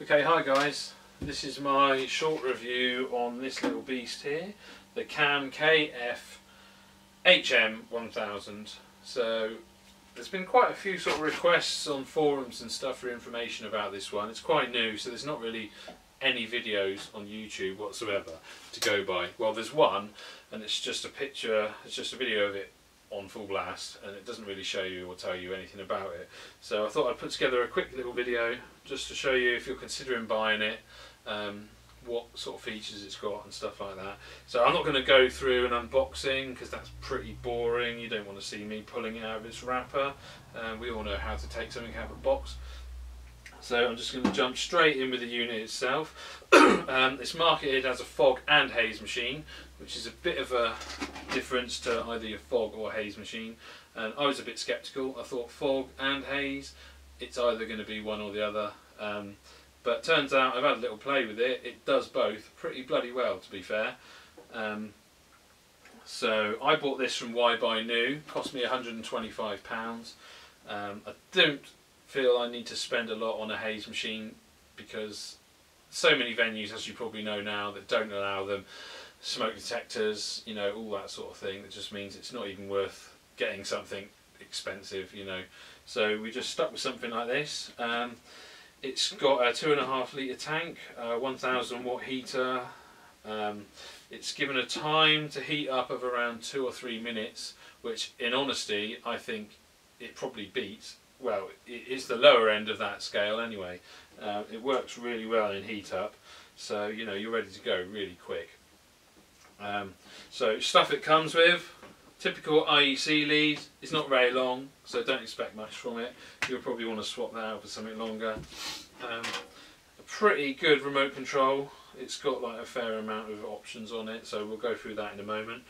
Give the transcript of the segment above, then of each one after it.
Okay, hi guys. This is my short review on this little beast here, the Kam Kfhm HM1000. So there's been quite a few sort of requests on forums and stuff for information about this one. It's quite new, so there's not really any videos on YouTube whatsoever to go by. Well, there's one, and it's just a picture, it's just a video of it on full blast, and it doesn't really show you or tell you anything about it. So I thought I'd put together a quick little video just to show you, if you're considering buying it, what sort of features it's got and stuff like that. So I'm not going to go through an unboxing because that's pretty boring. You don't want to see me pulling it out of its wrapper. We all know how to take something out of a box. So I'm just going to jump straight in with the unit itself. It's marketed as a fog and haze machine, which is a bit of a difference to either your fog or haze machine. And I was a bit sceptical. I thought fog and haze, it's either going to be one or the other. But turns out I've had a little play with it. It does both pretty bloody well, to be fair. So I bought this from Why Buy New. Cost me £125. I don't feel I need to spend a lot on a haze machine because so many venues, as you probably know now, that don't allow them, smoke detectors, you know, all that sort of thing. It just means it's not even worth getting something expensive, you know. So we just stuck with something like this. It's got a 2.5 litre tank, 1000 watt heater. It's given a time to heat up of around 2 or 3 minutes, which in honesty I think it probably beats. Well, it's the lower end of that scale anyway. It works really well in heat up, so you know you're ready to go really quick. So stuff it comes with, typical IEC lead. It's not very long, so don't expect much from it. You'll probably want to swap that out for something longer. A pretty good remote control. It's got like a fair amount of options on it, so we'll go through that in a moment.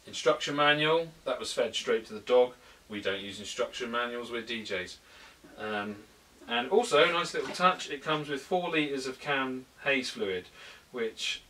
Instruction manual, that was fed straight to the dog. We don't use instruction manuals, we're DJs. And also, nice little touch, it comes with 4 litres of Kam haze fluid, which,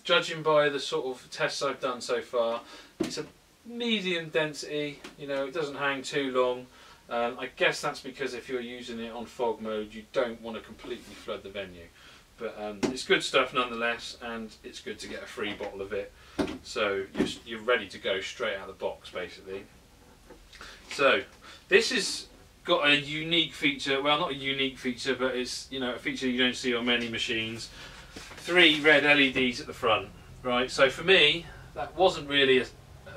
judging by the sort of tests I've done so far, it's a medium density, you know, it doesn't hang too long. I guess that's because if you're using it on fog mode, you don't want to completely flood the venue. But it's good stuff nonetheless, and it's good to get a free bottle of it. So you're ready to go straight out of the box, basically. So this has got a unique feature, well, not a unique feature, but it's, you know, a feature you don't see on many machines. 3 red LEDs at the front, right? So for me, that wasn't really a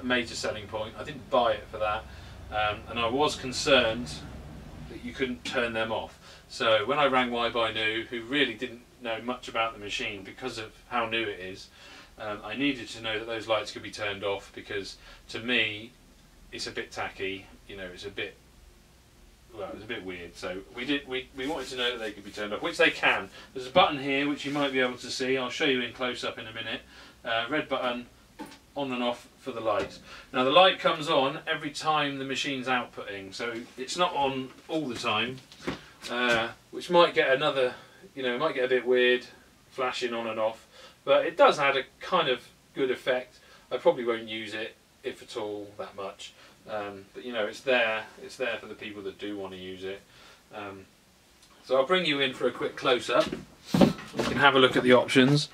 major selling point. I didn't buy it for that, and I was concerned that you couldn't turn them off. So when I rang Why Buy New, who really didn't know much about the machine because of how new it is, I needed to know that those lights could be turned off, because to me it's a bit tacky, you know, it's a bit, well, it's a bit weird. So we wanted to know that they could be turned off, which they can. There's a button here which you might be able to see. I'll show you in close up in a minute. Red button, on and off for the light. Now the light comes on every time the machine's outputting, so it's not on all the time, which might get another, you know, might get a bit weird, flashing on and off, but it does add a kind of good effect. I probably won't use it, if at all, that much. But you know, it's there for the people that do want to use it. So I'll bring you in for a quick close-up. You can have a look at the options.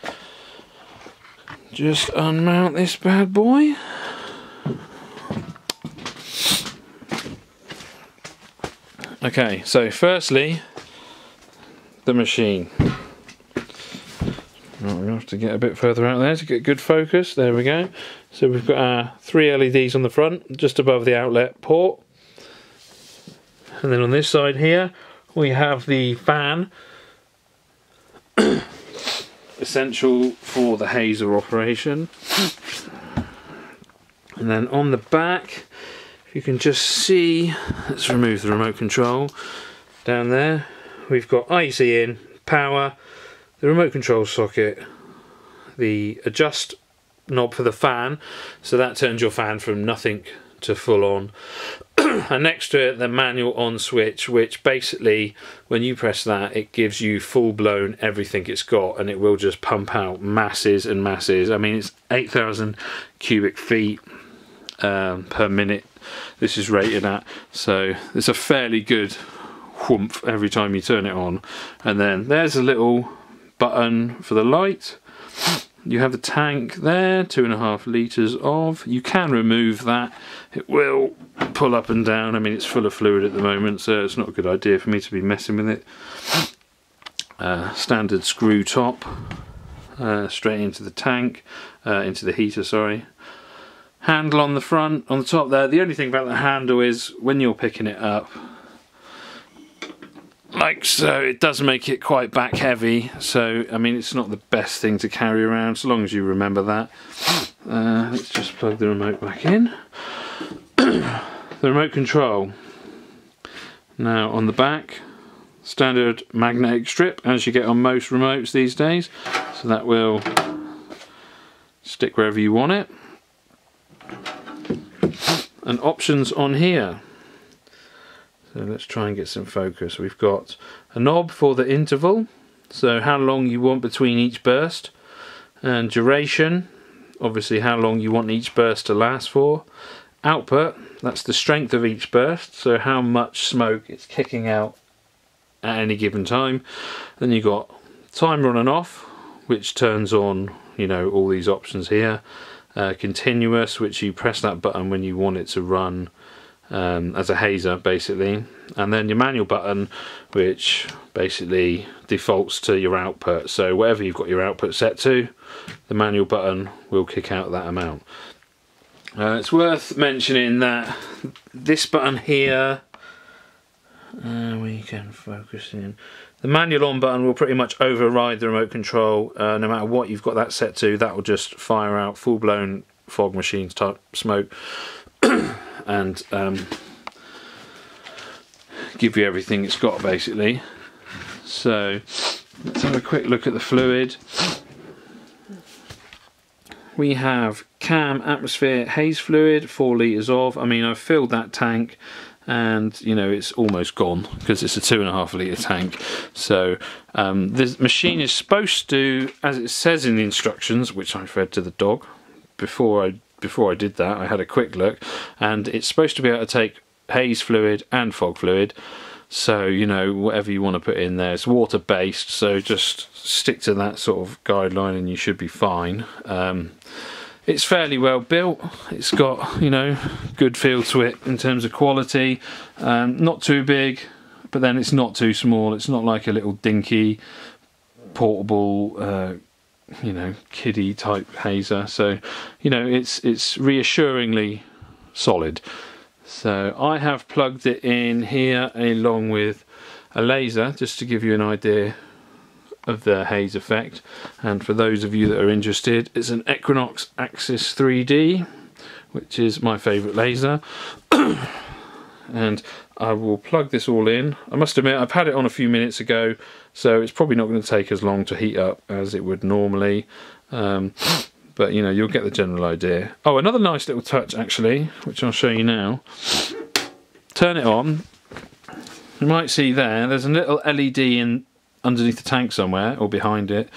Just unmount this bad boy. Okay, so firstly, the machine. Right, we're going to have to get a bit further out there to get good focus. There we go. So we've got our 3 LEDs on the front, just above the outlet port. And then on this side here, we have the fan, essential for the hazer operation. And then on the back, if you can just see, let's remove the remote control. Down there, we've got IEC in, power, the remote control socket, the adjust knob for the fan, so that turns your fan from nothing to full on. And next to it, the manual on switch, which basically when you press that, it gives you full blown everything it's got, and it will just pump out masses and masses. I mean, it's 8,000 cubic feet per minute this is rated at, so it's a fairly good whoomp every time you turn it on. And then there's a little button for the light. You have the tank there, 2.5 litres of. You can remove that. It will pull up and down. I mean, it's full of fluid at the moment, so it's not a good idea for me to be messing with it. Standard screw top, straight into the tank, into the heater, sorry. Handle on the front, on the top there. The only thing about the handle is when you're picking it up, like so, it does make it quite back heavy. So I mean, it's not the best thing to carry around, so long as you remember that. Let's just plug the remote back in. The remote control. Now on the back, standard magnetic strip, as you get on most remotes these days, so that will stick wherever you want it. And options on here. So let's try and get some focus. We've got a knob for the interval, so how long you want between each burst, and duration, obviously how long you want each burst to last for. Output, that's the strength of each burst, so how much smoke it's kicking out at any given time. Then you've got timer on and off, which turns on, you know, all these options here. Continuous, which you press that button when you want it to run as a hazer basically, and then your manual button, which basically defaults to your output. So whatever you've got your output set to, the manual button will kick out that amount. It's worth mentioning that this button here, we can focus in, the manual on button will pretty much override the remote control. No matter what you've got that set to, that will just fire out full-blown fog machines type smoke and give you everything it's got basically. So let's have a quick look at the fluid. We have Kam atmosphere haze fluid, 4 litres of. I mean, I've filled that tank and you know it's almost gone because it's a 2.5 litre tank. So this machine is supposed to, as it says in the instructions, which I fed to the dog before I did that, I had a quick look, and it's supposed to be able to take haze fluid and fog fluid. So you know, whatever you want to put in there, it's water based, so just stick to that sort of guideline and you should be fine. It's fairly well built. It's got, you know, good feel to it in terms of quality. Not too big, but then it's not too small. It's not like a little dinky portable you know, kiddie type hazer. So you know, it's reassuringly solid. So I have plugged it in here along with a laser, just to give you an idea of the haze effect. And for those of you that are interested, it's an Equinox Axis 3D, which is my favourite laser. And I will plug this all in. I must admit, I've had it on a few minutes ago, so it's probably not going to take as long to heat up as it would normally. But you know, you'll get the general idea. Oh, another nice little touch actually, which I'll show you now. Turn it on. You might see there's a little LED in underneath the tank somewhere, or behind it,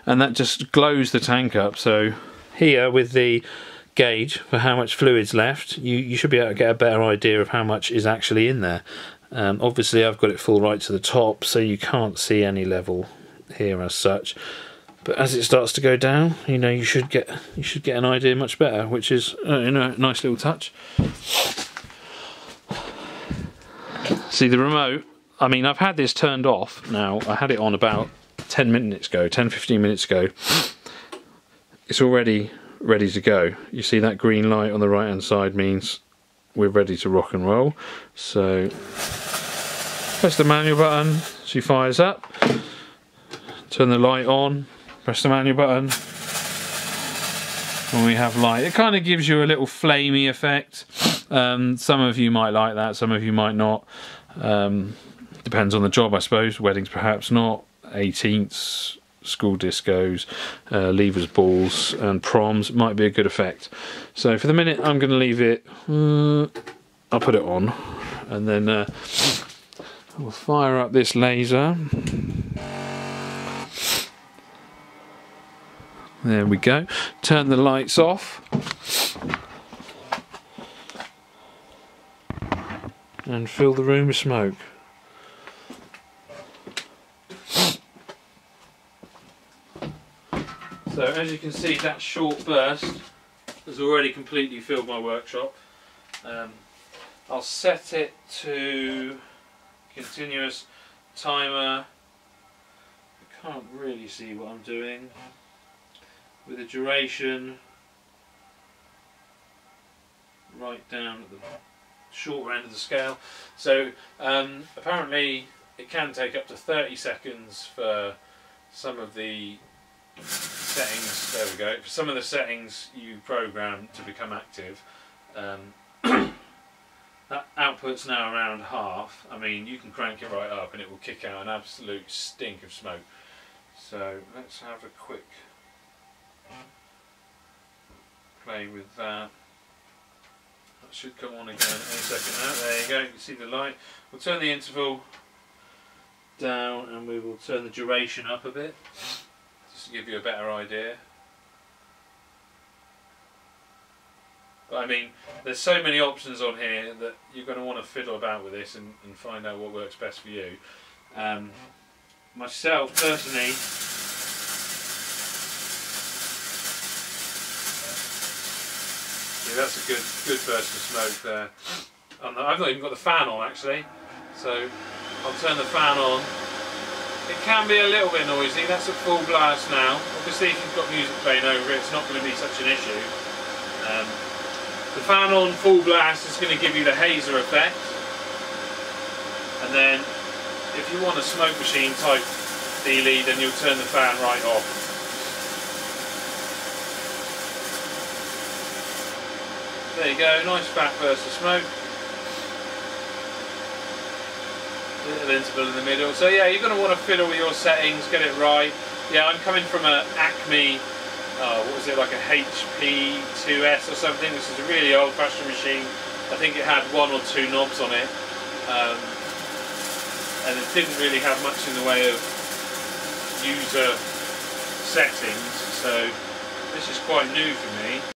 and that just glows the tank up. So here with the gauge for how much fluid's left, you should be able to get a better idea of how much is actually in there. Obviously I've got it full right to the top, so you can't see any level here as such. But as it starts to go down, you know, you should get an idea much better, which is you know, a nice little touch. See the remote, I mean, I've had this turned off now. I had it on about 10-15 minutes ago. It's already ready to go. You see that green light on the right hand side means we're ready to rock and roll. So press the manual button, she fires up. Turn the light on, press the manual button, and we have light. It kind of gives you a little flamey effect. Some of you might like that, some of you might not. Depends on the job, I suppose. Weddings perhaps not. 18ths, school discos, levers balls and proms might be a good effect. So for the minute I'm going to leave it, I'll put it on, and then we'll fire up this laser. There we go. Turn the lights off and fill the room with smoke. as you can see, that short burst has already completely filled my workshop. I'll set it to continuous timer. I can't really see what I'm doing with the duration right down at the shorter end of the scale. So apparently it can take up to 30 seconds for some of the settings, there we go, for some of the settings you program to become active. That output's now around half. I mean, you can crank it right up and it will kick out an absolute stink of smoke. So let's have a quick play with that. That should come on again any second now. There you go, you can see the light. We'll turn the interval down and we will turn the duration up a bit, just to give you a better idea. But I mean, there's so many options on here that you're going to want to fiddle about with this and find out what works best for you. Myself, personally, yeah, that's a good burst of smoke there. I've not even got the fan on actually, so I'll turn the fan on. It can be a little bit noisy, that's at full blast now. Obviously if you've got music playing over it, it's not going to be such an issue. The fan on full blast is going to give you the hazer effect, and then if you want a smoke machine type dealie, then you'll turn the fan right off. There you go, nice fat burst of smoke. Little interval in the middle. So yeah, you're going to want to fiddle with your settings, get it right. Yeah, I'm coming from an Acme, what was it, like a HP 2S or something. This is a really old-fashioned machine. I think it had 1 or 2 knobs on it, and it didn't really have much in the way of user settings. So this is quite new for me.